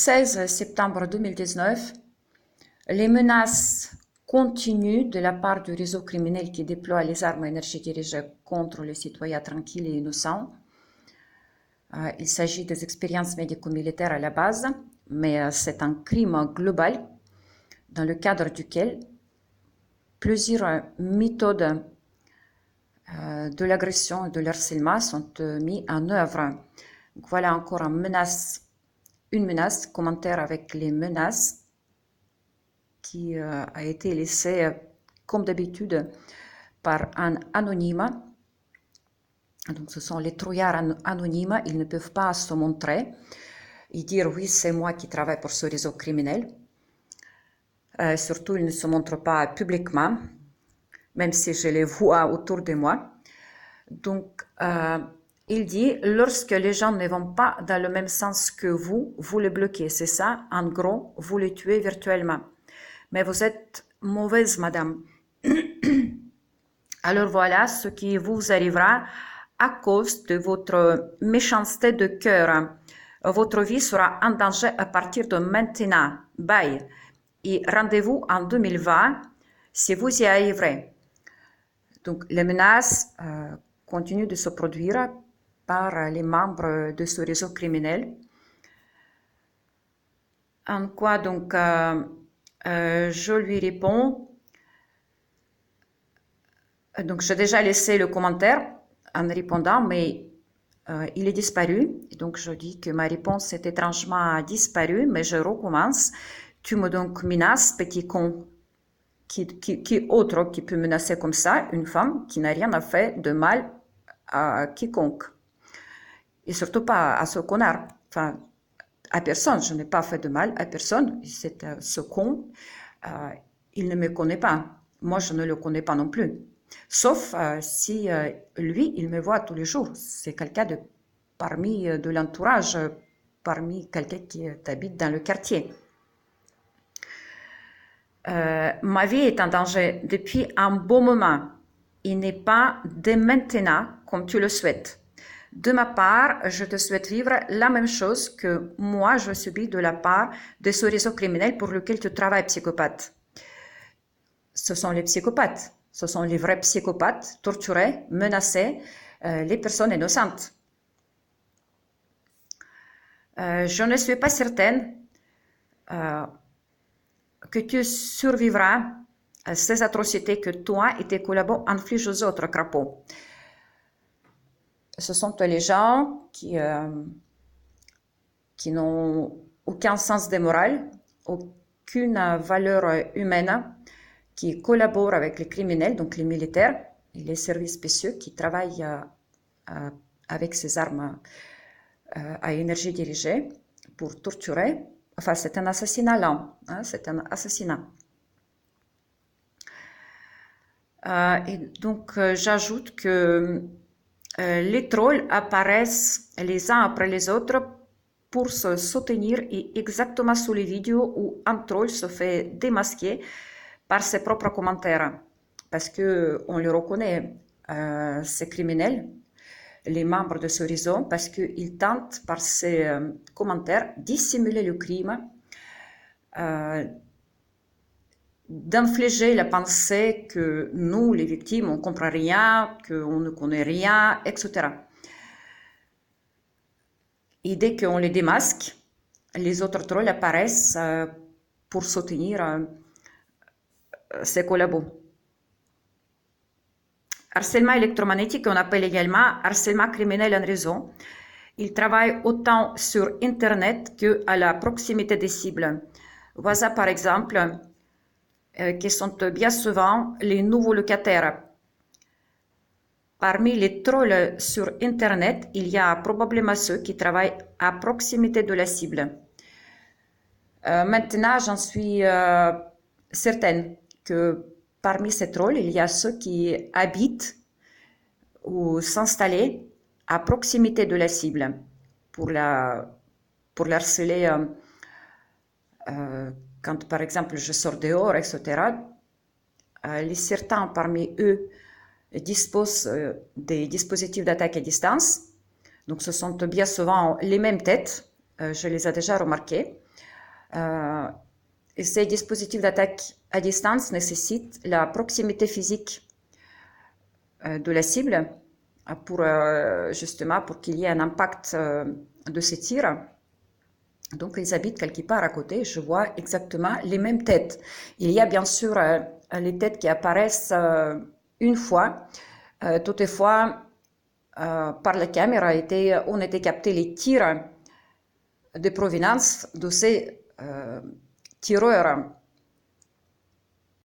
16 septembre 2019, les menaces continuent de la part du réseau criminel qui déploie les armes à énergie dirigées contre les citoyens tranquilles et innocents. Il s'agit des expériences médico-militaires à la base, mais c'est un crime global dans le cadre duquel plusieurs méthodes de l'agression et de l'harcèlement sont mis en œuvre. Donc voilà encore une menace, commentaire avec les menaces qui a été laissée comme d'habitude par un anonyme. Donc ce sont les trouillards anonymes, ils ne peuvent pas se montrer et dire oui c'est moi qui travaille pour ce réseau criminel. Surtout ils ne se montrent pas publiquement, même si je les vois autour de moi. Donc, il dit, lorsque les gens ne vont pas dans le même sens que vous, vous les bloquez. C'est ça, en gros, vous les tuez virtuellement. Mais vous êtes mauvaise, madame. Alors voilà ce qui vous arrivera à cause de votre méchanceté de cœur. Votre vie sera en danger à partir de maintenant. Bye. Et rendez-vous en 2020 si vous y arriverez. Donc, les menaces continuent de se produire par les membres de ce réseau criminel. En quoi, donc, je lui réponds. Donc, j'ai déjà laissé le commentaire en répondant, mais il est disparu. Et donc, je dis que ma réponse est étrangement disparue, mais je recommence. Tu me donc menaces, petit con. Qui autre qui peut menacer comme ça une femme qui n'a rien fait de mal à quiconque, et surtout pas à ce connard, enfin à personne. Je n'ai pas fait de mal à personne. C'est ce con, il ne me connaît pas, moi je ne le connais pas non plus, sauf si lui il me voit tous les jours. C'est quelqu'un parmi de l'entourage, parmi quelqu'un qui habite dans le quartier. Ma vie est en danger depuis un bon moment. Il n'est pas dès maintenant comme tu le souhaites. De ma part, je te souhaite vivre la même chose que moi je subis de la part de ce réseau criminel pour lequel tu travailles, psychopathe. Ce sont les psychopathes. Ce sont les vrais psychopathes, torturés, menacés, les personnes innocentes. Je ne suis pas certaine que tu survivras à ces atrocités que toi et tes collabos infligent aux autres crapauds. Ce sont les gens qui n'ont aucun sens de morale, aucune valeur humaine, qui collaborent avec les criminels, donc les militaires et les services spéciaux qui travaillent avec ces armes à énergie dirigée pour torturer. Enfin, c'est un assassinat lent, hein, c'est un assassinat. Et donc, j'ajoute que les trolls apparaissent les uns après les autres pour se soutenir, et exactement sous les vidéos où un troll se fait démasquer par ses propres commentaires. Parce qu'on les reconnaît, ces criminels, les membres de ce réseau, parce qu'ils tentent par ces commentaires dissimuler le crime, d'infliger la pensée que nous, les victimes, on ne comprend rien, qu'on ne connaît rien, etc. Et dès qu'on les démasque, les autres trolls apparaissent pour soutenir ces collabos. Harcèlement électromagnétique, on appelle également harcèlement criminel en réseau. Il travaille autant sur Internet qu'à la proximité des cibles. Voilà par exemple qui sont bien souvent les nouveaux locataires. Parmi les trolls sur Internet, il y a probablement ceux qui travaillent à proximité de la cible. Maintenant, j'en suis certaine que parmi ces trolls, il y a ceux qui habitent ou s'installer à proximité de la cible pour l'harceler quand, par exemple, je sors dehors, etc. Certains parmi eux disposent des dispositifs d'attaque à distance. Donc, ce sont bien souvent les mêmes têtes. Je les ai déjà remarquées. Et ces dispositifs d'attaque à distance nécessitent la proximité physique de la cible pour justement pour qu'il y ait un impact de ces tirs. Donc ils habitent quelque part à côté, je vois exactement les mêmes têtes. Il y a bien sûr les têtes qui apparaissent une fois, toutefois par la caméra on était capté les tirs de provenance de ces tireurs